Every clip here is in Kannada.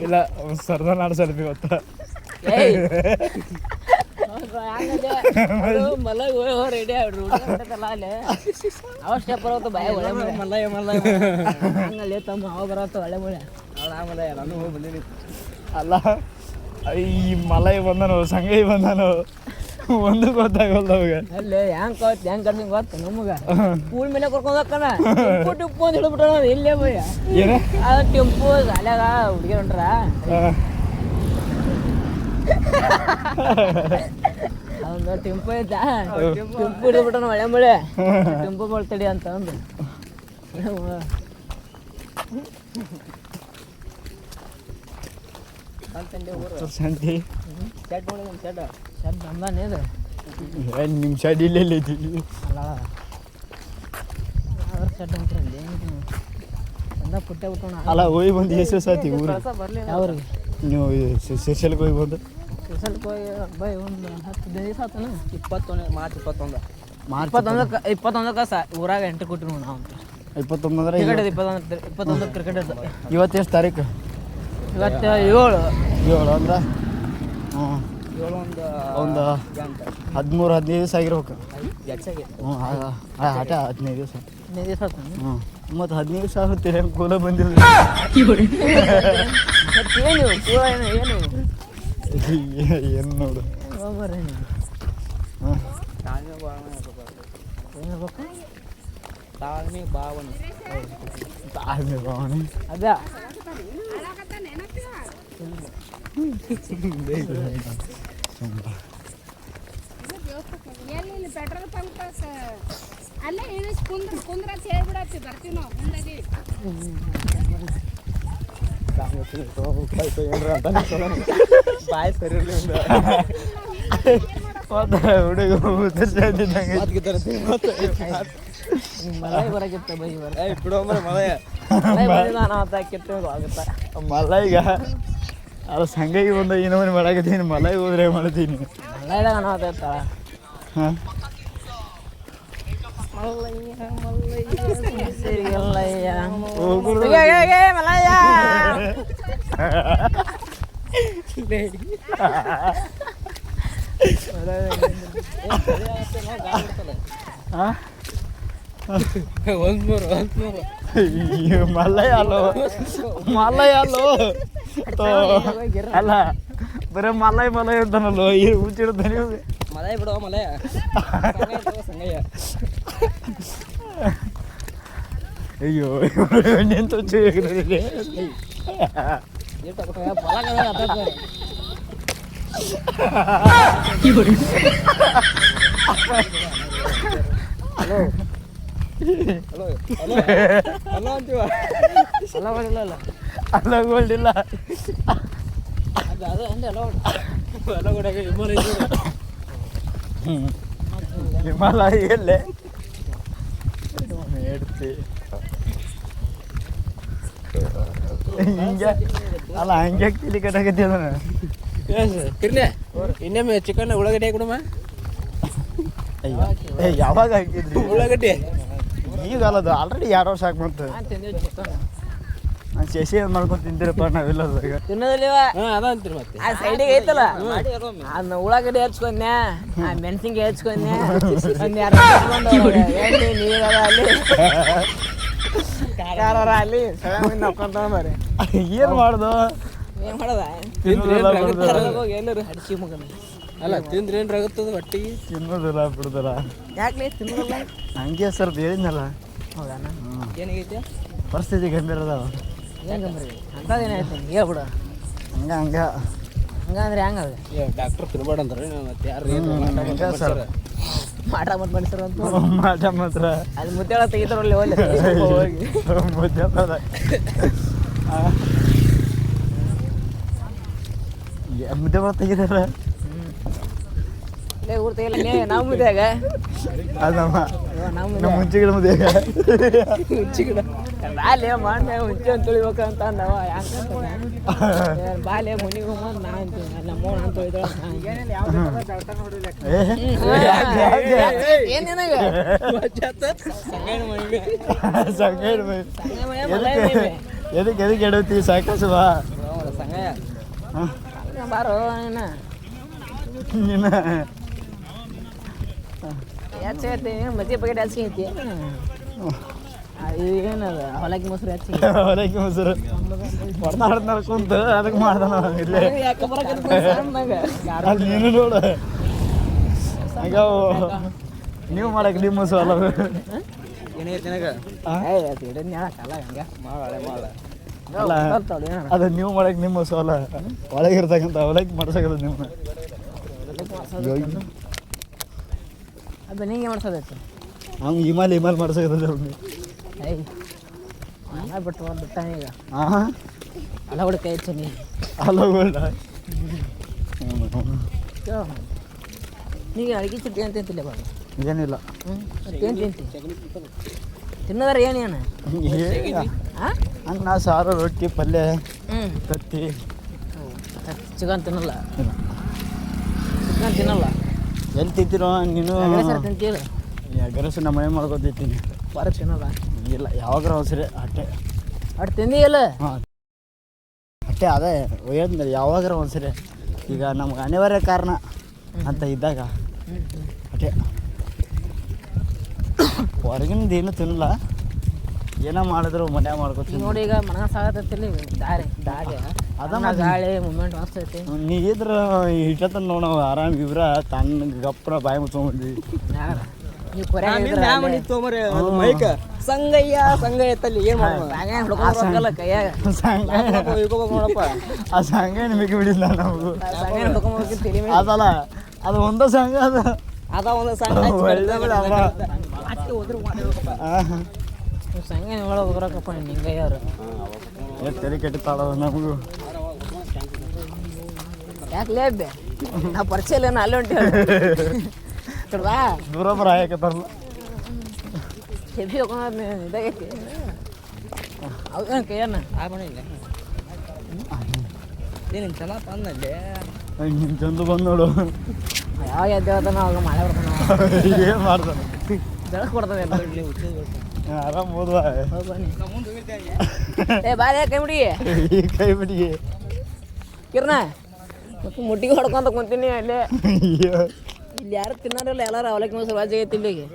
ಇಲ್ಲ ಸರ್ದ ನಾಡು ಸ್ವಲ್ಪ ಇವತ್ತು ಮಲಗ ರೆಡಿ ಅಲ್ಲಿ ಅವಶ್ಯ ಬರೋದು ಭಯ ಒಳ್ಳೆ ಮಲ್ಲಯ್ಯ ಹಂಗಲ್ಲೇ ತಮ್ಮ ಅವ ಬರತ್ತ ಒಳ್ಳೆ ಮಳೆ ಆಮೇಲೆ ನಾನು ಹೋಗಿ ಬಂದೀನಿ ಅಲ್ಲ ಈ ಮಲೈ ಬಂದನು ಸಂಗೈ ಬಂದನು ಒಂದು ಗೊತ್ತಾಗಲ್ಲ ಅವಾಗ ಅಲ್ಲೇ ಹೆಂಗ್ ಕರ್ಸಿಂಗ್ ಗೊತ್ತ ನಮಗ ಸ್ಕೂಲ್ ಮೇಲೆ ಕರ್ಕೊಂಡ್ ಹೋಗ್ತಾನ ಟಿಂಪು ಅಂತ ಹೇಳ್ಬಿಟ್ಟ ಇಲ್ಲೇ ಭಯ ಟೆಂಪು ಶಾಲ್ಯಾಗ ಹುಡುಗಿ ಹೊಂಟ್ರ ಅವನು ಟೆಂಪು ಐತ ಟೆಂಪು ಹಿಡಿದ್ಬಿಟ್ಟನ ಒಳ್ಳೆ ಮಳೆ ಟೆಂಪು ಬರ್ತಡಿ ಅಂತ ಒಂದು ಸಂತಿ ಶೆಡ್ ನೋಡಿ ನಮ್ಮ ಶೆಡ್ ನಮ್ದಾನೇದು ನಿಮ್ಮ ಶೆಡ್ ಇಲ್ಲೆಲ್ಲ ಅಲ್ಲ ಅವ್ರ ಶೆಡ್ ಅಂತಾರಲ್ಲಿ ಒಂದ ಪುಟ್ಟೆ ಬಿಟ್ಟೋಣ ಅಲ್ಲ ಹೋಗಿ ಬಂದು ಎಷ್ಟು ಸಾತಿ ಊರು ಅವ್ರಿಗೆ ನೀವು ಶಿರ್ಷಲ್ಗೆ ಹೋಗಿ ಬಂದು ಶಿರ್ಷಲ್ಗೆ ಹೋಗಿ ಬೈ ಒಂದು 10 ದಿವಸ ಆತನ 21 ಮಾರ್ಚ್ 21 ಊರಾಗ ಎಂಟ್ರಿ ಕೊಟ್ಟಿರು ನಾವು 21 ಅಂದ್ರೆ ಕ್ರಿಕೆಟ್ ಕ್ರಿಕೆಟ್ ಇವತ್ತು ಎಷ್ಟು ತಾರೀಕು ಇವತ್ತು 7 ಅಂದ್ರೆ ಒಂದು 13-15 ದಿವಸ ಆಗಿರ್ಬೇಕು ಹ್ಞೂ ಆಟ 15 ದಿವಸ ಹ್ಞೂ ಮತ್ತು 15 ದಿವಸ ಆಗುತ್ತೆ ಕೂಲ ಬಂದಿಲ್ಲ ಏನು ನೋಡು ತಾಳ್ಮೆ ಭಾವನೆ ಅದ ಎಲ್ಲಿ ಪೆಟ್ರೋಲ್ ಪಂಪ್ ಅಲ್ಲೇ ಇಳಿಸಿ ಕುಂದ್ರ ಹೇಳ್ಬಿಡತ್ತಿ ಬರ್ತೀವಿ ನಾವು ಮುಂದಾಗಿ ಬಾಯ್ ಸರಿ ಹುಡುಗ ಮಲೈ ಬರಕಿತ್ತ ಬೈ ಆಗುತ್ತಾ ಮಲೈಗ ಅಲ್ಲ ಸಂಗೈಗೆ ಬಂದ ಏನೋ ಮಾಡಾಕತ್ತೀನಿ ಮಲೈ ಹೋದ್ರೆ ಮಾಡ್ತೀನಿ ಮಲೈದಾಗ ಅನಾಹುತ ಹಾಂ ಮಲೈ ಅಲ್ಲೋ ಅಲ್ಲ ಬರೀ ಮಲೈ ಅಂತಾನಲ್ಲೋ ಹುಚ್ಚಿಡ್ತಾನೆ ಮಲೈ ಬಿಡುವ ಮಲಯ ಅಯ್ಯೋ ನಿಂತು ಅಲ್ಲಗೋಲ್ಡಿಲ್ಲ ಹಿಮಾಲಯ ಎಲ್ಲೇ ಹೇಳ್ತಿ ಹಿಂಗೆ ಅಲ್ಲ ಹಂಗೆ ತಿಳಿ ಕಟ್ಟಾಕತ್ತಿ ಅದನ್ನ ಇನ್ನೊಮ್ಮೆ ಚಿಕನ್ ಉಳ್ಳಾಗಡ್ಡಿ ಹಾಕೊಡಮ್ಮ ಯಾವಾಗ ಹಾಕಿದ್ರಿ ಉಳ್ಳಾಗಡ್ಡಿ ಈಗ ಅಲ್ಲದು ಆಲ್ರೆಡಿ 2 ವರ್ಷ ಹಾಕ್ಬಂತು ನಾನು ಶಶಿ ಏನು ಮಾಡ್ಕೊಂಡು ತಿಂತೀರಪ್ಪ ನಾವೆಲ್ಲ ತಿನ್ನೋದಿಲ್ಲ ಅದ ಅಂತೀರಿ ಮತ್ತೆ ಆ ಸೈಡಿಗೆ ಐತಲ್ಲ ಅದನ್ನ ಉಳ್ಳಾಗಡ್ಡಿ ಹಚ್ಕೊಂಡೆ ಮೆಣಸಿನ್ಕಾಯಿ ಹಚ್ಕೊಂಡೆ ಒಂದು 2 ನೀರದ ಅಲ್ಲಿ ಖಾರ ಅಲ್ಲಿ ನಕ್ಕೊಂತ ಮರಿ ಏನು ಮಾಡ್ದು ಏನು ಮಾಡೋದ ಎಲ್ಲರೂ ಹಡಿಸಿ ಮಗನ ಅಲ್ಲ ತಿಂದ್ರೆ ಏನ್ರ ಆಗುತ್ತದ ಒಟ್ಟಿಗೆ ತಿನ್ನೋದಿಲ್ಲ ಬಿಡುದಿಲ್ಲ ಯಾಕೆ ತಿನ್ನೋದಿಲ್ಲ ಹಂಗೆ ಸರ್ ಹೇಳಿದ್ನಲ್ಲ ಹೌದಾನ ಏನಾಗೈತೆ ಪರಿಸ್ಥಿತಿ ಗಂಭೀರ ಅದಾವ ಏನು ಗಂಭೀರ ಅಂಥದ್ದೇನಾಯ್ತು ಹೇಳ್ಬಿಡು ಹಂಗಂದ್ರೆ ಹೆಂಗದ ಡಾಕ್ಟ್ರ್ ತಿನ್ಬೇಡ ಅಂದ್ರೆ ಮತ್ತೆ ಯಾರು ಸರ್ ಮಾಟ ಮತ್ತು ಮನುಷ್ಯರು ಅಂತ ಮಾಟ ಮಾತ್ರ ಅಲ್ಲಿ ಮುದ್ದೆಳ ತೆಗಿತಾರಲ್ಲಿ ಹೋಗಿ ಮುದ್ದೆ ಮುದ್ದೆ ತೆಗಿದಾರ ಕೈ ಊರ್ತ ಇಲ್ಲ ನಾವು ಮುದ್ಯಾಗ ಅದು ನಮ್ಮ ನಾವು ನಮ್ಮ ಮುಂಚೆಗಳ ಮದುವೆಗ ಬಾಲ್ಯ ಮಾಡಿ ಮುಂಚೆ ಅಂತ ತೊಳಿಬೇಕಂತ ಅಂದವ ಬಾಲ್ಯ ಮನಿಗೆ ಹೋಗ್ಬಂದು ನಾ ಅಂತೀನಿ ನಮ್ಮ ನಾನು ತೊಳಿದ ಏನ್ ನಿನಗ ಎದಕ್ಕೆ ಎದಕ್ಕೆ ಎಡವತ್ತಿ ಸಾಕಾಸು ಬಾ ಬಾರೋ ನೀನು ಹೆಚ್ಚೈತಿ ಮದ್ಯ ಬಗೆಟ್ ಹೆಚ್ಚೈತಿ ಏನದ ಹೊಲಕ್ಕೆ ಮೊಸರು ಹೆಚ್ಚಿ ಹೊರಗೆ ಮೊಸರು ಹೊಡೆದಾಡ್ತಾರ ಕುಂತು ಅದಕ್ಕೆ ಮಾಡ್ದಾನ ಇಲ್ಲೇ ಅಲ್ಲಿ ನೀನು ನೋಡು ಹಂಗ ನೀವು ಮಾಡಕ್ಕೆ ನಿಮ್ಮ ಮೊಸರು ಅಲ್ಲ ಅಲ್ಲ ಅದು ನೀವು ಮಾಡಕ್ಕೆ ನಿಮ್ಮ ಮೊಸರು ಅಲ್ಲ ಒಳಗಿರ್ತಕ್ಕಂಥ ಹೊಲಕ್ಕೆ ಮಾಡ್ಸಕದ ನೀವು ಅದು ನಿಂಗೆ ಮಾಡ್ಸೋದೈತಿ ಹಂಗೆ ಇಮಾಲ್ ಮಾಡ್ಸಕದ ಅವ್ನಿಗೆ ಏಯ್ ಬಿಟ್ಟು ಬಿಟ್ಟಾನ ಈಗ ಹಾಂ ಅಲ್ಲ ಹುಡುಗ ಕೈ ಹೆಚ್ಚು ನೀ ಅಲ್ಲ ಗೋಲ್ಡ ನೀಗ ಅಡುಗೆ ಚಟ್ನಿ ಅಂತ ತಿಂತಿಲ್ಲ ಬಾಳ ಏನಿಲ್ಲ ಏನು ತಿಂತಿ ತಿನ್ನೋದಾರ ಏನೇನು ಹಾಂ ಹಂಗೆ ನಾ ಸಾರು ರೊಟ್ಟಿ ಪಲ್ಯ ಹ್ಞೂ ತತ್ತಿ ಚಿಕನ್ ತಿನ್ನಲ್ಲ ಚಿಕನ್ ತಿನ್ನಲ್ಲ ಎಲ್ಲಿ ತಿಂತೀರೋ ನೀನು ಸರ್ ತಿಂತೀರ ಗರಸು ನಮ್ಮ ಮನೆ ಮಾಡ್ಕೊತಿರ್ತೀನಿ ಬಾರ ತಿನ್ನಲ್ಲ ಇಲ್ಲ ಯಾವಾಗಾರ ಅವಸರ ಅಟ್ಟೆ ಅಟ್ ತಿಂದಿಯಲ್ಲ ಹಾಂ ಅಟ್ಟೆ ಅದೇ ಹೇಳಿದ್ಮೇಲೆ ಯಾವಾಗಾರ ಒಂದ್ಸರಿ ಈಗ ನಮ್ಗೆ ಅನಿವಾರ್ಯ ಕಾರಣ ಅಂತ ಇದ್ದಾಗ ಅಟ್ಟೆ ಹೊರಗಿನದು ಏನೂ ತಿನ್ನಲ್ಲ ಏನೋ ಮಾಡಿದ್ರು ಮನ್ಯಾಗ ಮಾಡ್ಕೊತೀನಿ ನೋಡಿ ಈಗ ಮನ ಸಾಗತ್ತೈತಿಲ್ಲ ಈಗ ದಾರಿ ಅದನ್ನ ಗಾಳಿ ಮೂಮೆಂಟ್ ಮಸ್ತೈತಿ ನೀ ಇದ್ರ ಇಟ್ಟತ್ತ ನೋಡ ಆರಾಮ್ ಇವ್ರ ತಣ್ಣ ಗಪ್ಪನ ಬಾಯಿ ಮುಚ್ಕೊಂಡ್ಬಂದ್ವಿ ಯಾರ ನೀವು ಮೈಕ ಸಂಗಯ್ಯ ಸಂಗಯ್ಯ ಎತ್ತಲ್ಲಿ ಏನ್ ಹುಡ್ಕೊಂಡ್ರಲ್ಲ ಕೈಯಾಗ ನೋಡಪ್ಪ ಆ ಸಂಘ ನಿಮಗೆ ಬಿಡಿಲ್ಲ ನಾವು ಹುಡ್ಕೊಂಡ್ಬೇಕು ತಲೆ ಮೇಲೆ ಅದಲ್ಲ ಅದು ಒಂದ ಸಂಘ ಅದು ಅದ ಒಂದು ಸಂಘ ಒಳಗೆ ಹೋಗ್ರಕ್ಕಪ್ಪ ನಿಂಗಯ್ಯವ್ರು ತಲೆ ಕೆಟ್ಟಿತ್ತಾಳ ನಮಗೂ ಯಾಕೆ ಲೇಬೆ ನಾ ಪರಿಚಯ ಇಲ್ಲ ಅಲ್ಲೇ ಹೊಂಟಿ ಬಾ ದೂರ ಬರ ಹಾಕತ್ತಾರಲ್ಲ ಹೆವಿ ಹೋಗೋಣ ಇದಾಗೈತಿ ಅವೇನು ಕೈಯನ್ನ ನೀನು ಚೆನ್ನಾಗಿ ತಂದಲ್ಲಿ ನಿನ್ನ ಚಂದ ಬಂದು ನೋಡು ಯಾವಾಗ ಎದ್ದೇಳ್ತಾನ ಅವಾಗ ಮಳೆ ಬರ್ತಾನ ಏನು ಮಾಡ್ತಾನೆ ಬೆಳಕು ಕೊಡ್ತದೆ ಎಲ್ಲ ಆರಾಮ್ ಓದ್ವಾ ಬನ್ನಿ ಏ ಬಾರೇ ಕೈ ಮುಡಿಗೆ ಈ ಕೈ ಬಿಡಿಗೆ ಕಿರ್ನ ಮುಟ್ಟಿಗೆ ಹೊಡ್ಕೊಂತ ಕುಂತೀನಿ ಅಲ್ಲೇ ಇಲ್ಲಿ ಯಾರು ತಿನ್ನೋರಿಲ್ಲ ಎಲ್ಲರೂ ಅವಲಕ್ಕಿ ಮೊಸರು ವಾಜ್ ಆಗೈತಿ ಇಲ್ಲಿಗೆ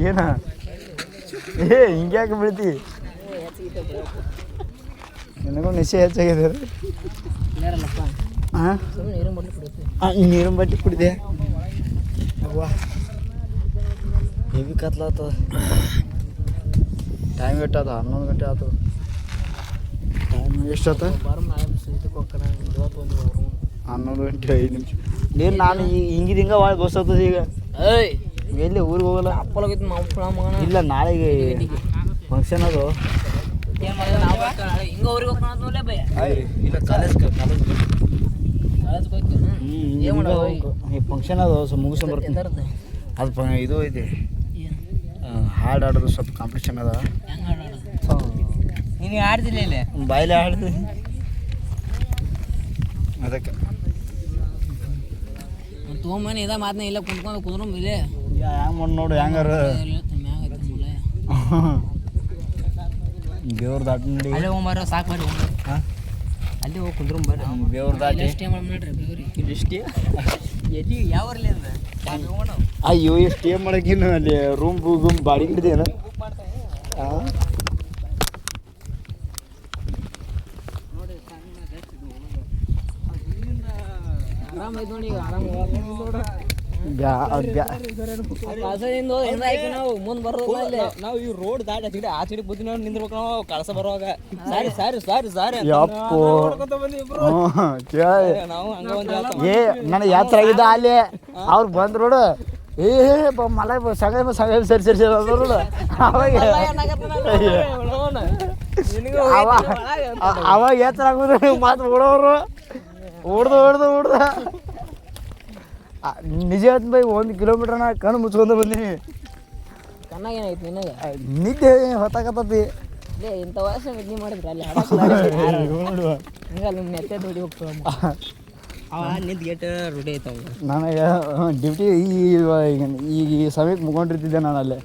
ಏನ ಏ ಹಿಂಗ್ಯಾಕೆ ಬಿಡ್ತಿ ನಿನಗೂ ನಿಶೆ ಹೆಚ್ಚಾಗಿದೆ ಇಲ್ಲಾರಲ್ಲಪ್ಪ ಹಾಂ ಸುಮ್ಮನೆ ನೀರು ಬಡ್ಲಿ ಕುಡಿಯುತ್ತೆ ನೀರಿನ ಬಟ್ಟೆ ಕುಡಿದೆ ಅವ್ವಾ ಹೆವಿ ಕತ್ಲಾತದ ಟೈಮ್ ಎಷ್ಟಾದ 11 ಗಂಟೆ ಆತದ ಟೈಮ್ ಎಷ್ಟಾತ ಬಾರು ನಾಳೆ ಇದಕ್ಕೆ ಹೋಗ್ತಾನ ಇವತ್ತು ಒಂದು 11 ಗಂಟೆ 5 ನಿಮಿಷ ನೀನು ನಾನು ಹಿಂಗಿದ ಹಿಂಗೆ ಭಾಳ ಬಸ್ ಆಗ್ತದೆ ಈಗ ಏಯ್ ಎಲ್ಲಿ ಊರಿಗೆ ಹೋಗಲ್ಲ ಅಪ್ಪಲಾಗಿತ್ತು ಮಗನ ಇಲ್ಲ ನಾಳೆಗೆ ಫಂಕ್ಷನ್ ಅದು ಏನು ಮಾಡಿದ್ರೆ ನಾವು ನಾಳೆ ಹಿಂಗೆ ಊರಿಗೆ ಹೋಗ್ತಾನ ಭಯ ಇಲ್ಲ ಕಾಲೇಜ್ ಕಾಲೇಜ್ಗೆ ಹೋಗ್ತಾನೆ ಏನು ಮಾಡೋದು ಈ ಫಂಕ್ಷನ್ ಅದು ಸ್ವಲ್ಪ ಮುಗಿಸ್ಕೊಂಡು ಬರ್ತೀನಿ ಅದು ಇದು ಐತಿ ಹಾಡು ಆಡೋದು ಸ್ವಲ್ಪ ಕಾಂಪಿಟೇಷನ್ ಅದ ಹೆಂಗೆ ಆಡೋದು ನೀನು ಆಡ್ತಿಲ್ಲ ಇಲ್ಲಿ ಬಾಯಿಲೆ ಆಡ್ದು ಅದಕ್ಕೆ ತೊಗೊಂಬನಿ ಇದ ಮಾತನ್ನ ಇಲ್ಲ ಕುಂತ್ಕೊಂಡು ಕುಂದ್ರು ಇಲ್ಲೇ ಹೆಂಗೆ ಮಾಡಿ ನೋಡು ಹೆಂಗಾರ ದೇವ್ರ ದಾಟ ನೋಡಿ ಅಲ್ಲೇ ಹೋಗ್ಬಾರ ಸಾಕು ಬರ್ರಿ ಹಾಂ ಅಲ್ಲಿ ಹೋಗಿ ಕುಂದ್ರು ಬರ್ರಿ ದೇವ್ರ ದಾಟಿ ಎಷ್ಟೇ ಮಾಡ್ರಿ ಬೇವ್ರಿ ಎಷ್ಟೇ ಎಲ್ಲಿ ಯಾವ ಊರ್ಲಿ ಅಂದ ಅಯ್ಯೋ ಎಷ್ಟು ಏನು ಮಾಡಕ್ಕೇನು ಅಲ್ಲಿ ರೂಮ್ ಬಾಡಿಗೆ ಹಿಡಿದೇನ ಹಾಂ ಆರಾಮ ಐತೆ ನೋಡಿ ಈಗ ಆರಾಮ ನಾವು ಮುಂದೆ ಬರೋದಿಲ್ಲ ಇಲ್ಲಿ ನಾವು ಈ ರೋಡ್ ದಾಟಿ ಸಿಡಿ ಆ ಸಿಡಿ ಬುದ್ಧಿ ನೋಡಿ ನಿಂದ್ರಬೇಕು ನಾವು ಕಳಸ ಬರುವಾಗ ಸಾರಿ ಸಾರಿ ಸಾರಿ ಸಾರಿ ಯಪ್ಪೋ ನಾವು ಹಂಗ ಒಂದು ಏ ನನಗೆ ಯಾತ್ರ ಆಗಿದ್ದ ಅಲ್ಲಿ ಅವ್ರು ಬಂದ್ರು ನೋಡು मला सगळ्या सर ನೋಡ ಅವಾಗ ಎತ್ತರ ಆಗುದು ಮಾತು ಓಡೋರು ಓಡ್ದು ನಿಜ ಹೇಳ್ತೀನಿ ಬೈ 1 ಕಿಲೋಮೀಟರ್ ನಾ ಕಣ್ಣು ಮುಚ್ಕೊಂಡ ಬಂದೀನಿ. ಕಣ್ಣಾಗ ಏನಾಯ್ತು ನಿನಗೆ? ನಿದ್ದೆ ಹೊತ್ತಾಕತ್ತತಿ. ಇಂಥ ವಯಸ್ಸು ನಿದ್ದೆ ಮಾಡಿದ್ರೆ ಅಲ್ಲಿ ಹಂಗಲ್ಲ ನಿಮ್ಮ ನೆತ್ತೆ ದುಡಿ ಹೋಗ್ತವ ಅವ ನಿಂತ್ಗೆಟ್ ರೂಢಿ ಐತವ. ನನಗೆ ಡ್ಯೂಟಿ ಈ ಸಮಯಕ್ಕೆ ಮುಗೊಂಡಿರ್ತಿದ್ದೆ ನಾನು ಅಲ್ಲೇ,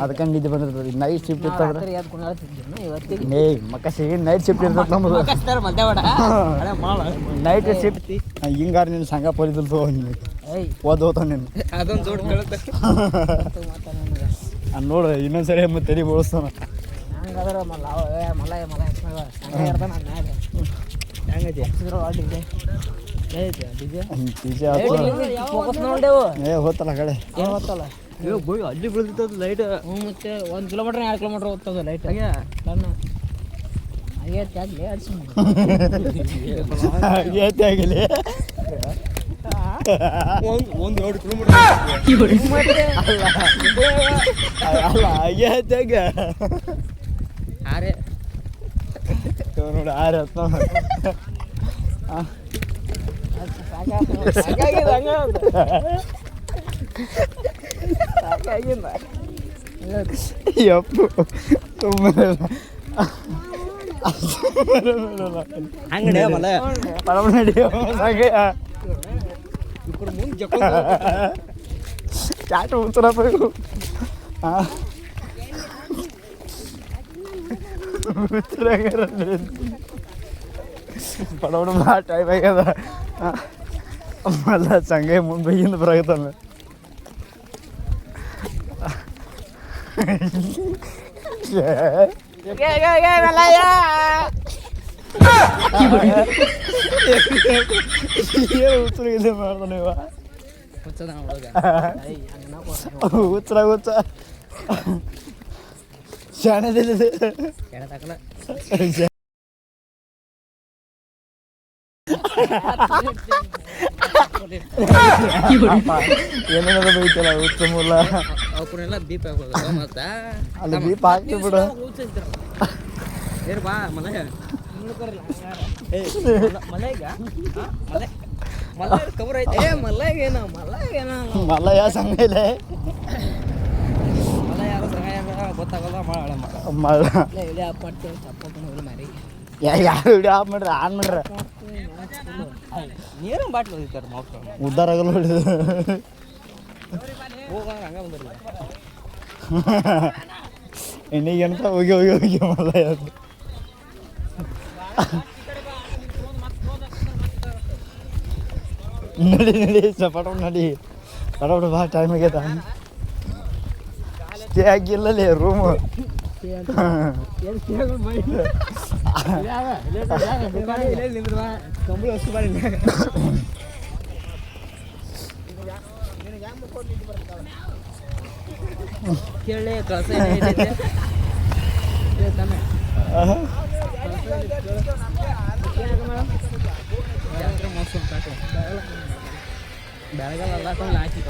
ಅದಕ್ಕೆ ನಿದ್ದೆ ಬಂದಿರ್ತದೆ. ನೈಟ್ ಶಿಫ್ಟ್ ಇರ್ತದ್ರೆ ಮಕ್ಕಸಿ ನೈಟ್ ಶಿಫ್ಟ್ ಇರ್ತದೆ ನಮ್ಮದು. ನೈಟ್ ಶಿಫ್ಟ್ ಹಿಂಗಾರ ನಿನ್ನ ಸಂಘ ಪೊಲೀಸರು ಓದ್ ಹೋತ ನೀನು ಅದೊಂದು ಜೋಡ್ ಕೇಳುತ್ತೆ ನೋಡು ಇನ್ನೊಂದ್ಸರಿ ಮತ್ತೆ ತಲೆ ಬೋಳಿಸ್ತಾನ. ಹಂಗಾದ್ರೆ ಹೋತಲ್ಲ ಕಡೆ ಅಲ್ಲಿ ಬೀಳ್ತದ ಲೈಟ್. ಮತ್ತೆ 1 ಕಿಲೋಮೀಟರ್ 2 ಕಿಲೋಮೀಟರ್ ಹೋಗ್ತದ ಲೈಟ್. ಕಣ್ಣು ಆಗೈತೆ ಆಗಲಿ ಅಡ್ಸಿ ಆಗಲಿ ಒಂದು 2 ಕಿಲೋಮೀಟರ್ ಅಲ್ಲ ಆಗೈತಾಗ ಆರೆ ನೋಡಿ ಆರೆ ಹತ್ತ ಯಪ್ಪು ಹಂಗಡೆ ಮಲ ಪರಮ ನಡಿಯೋ ఇప్పుడు ముందు చెప్పు చాట ఉత్తరపోయి పడవడం బా టైం అయ్యి కదా మళ్ళా సంగే ముందు పోయింది ప్రగతను ಉತ್ತರಗಿದೆ ಮಾಡ್ತಾನೆ ಇವ ಉತ್ತರ ಗೊತ್ತ ಶಾಣದಿಲ್ಲ ಏನೇನಾದ್ರು ಬೈತಲ್ಲ ಉತ್ತಮಲ್ಲ ಅವಕ್ಕೆಲ್ಲ ದೀಪ ಹಾಕೋದು ಮತ್ತೆ ಅಲ್ಲಿ ದೀಪ ಹಾಕ್ತಿ ಬಿಡು ಏರ್ ಬಾ ಮಲಗ ಮಲಗ ಮಲ ಕವರ್ ಐತೆ ಮಲ್ಲಗೇನ ಮಲ್ಲ ಯಾವ ಸಂಘ ಇಲ್ಲ ಮಲ ಯಾರು ಸಹಾಯ ಗೊತ್ತಾಗಲ್ಲ ಮಳ ಮಾರಿ ಯಾರು ವಿಡಿಯೋ ಆಫ್ ಮಾಡ್ರಿ ಆನ್ ಮಾಡ್ರಿ ನೀರು ಬಾಟ್ಲು ಹೋಗಿರ್ತಾರೆ ಮಕ್ಕಳು ಉದ್ದಾರ ಆಗಲ್ಲ ಹೊಡಿದು ಹೋಗ ಹಂಗ ಬಂದಿರಲ್ಲ ಇನ್ನೀಗಂತ ಹೋಗಿ ಮಲ್ಲ ಯಾರು ನಡಿ ಪಟೋಟ ನಡಿ ಪಟೋಟ ಬಾ ಟೈಮ್ ಆಗ್ಯದ ಸ್ಟೇ ಆಗಿಲ್ಲಲ್ಲಿ ರೂಮು ಕಂಬಳಿ ಅಷ್ಟು ಬಾರಿ ಕೇಳಿ ಕಳಸ ಬೆಳಗಾಲ ಹಾಕಿ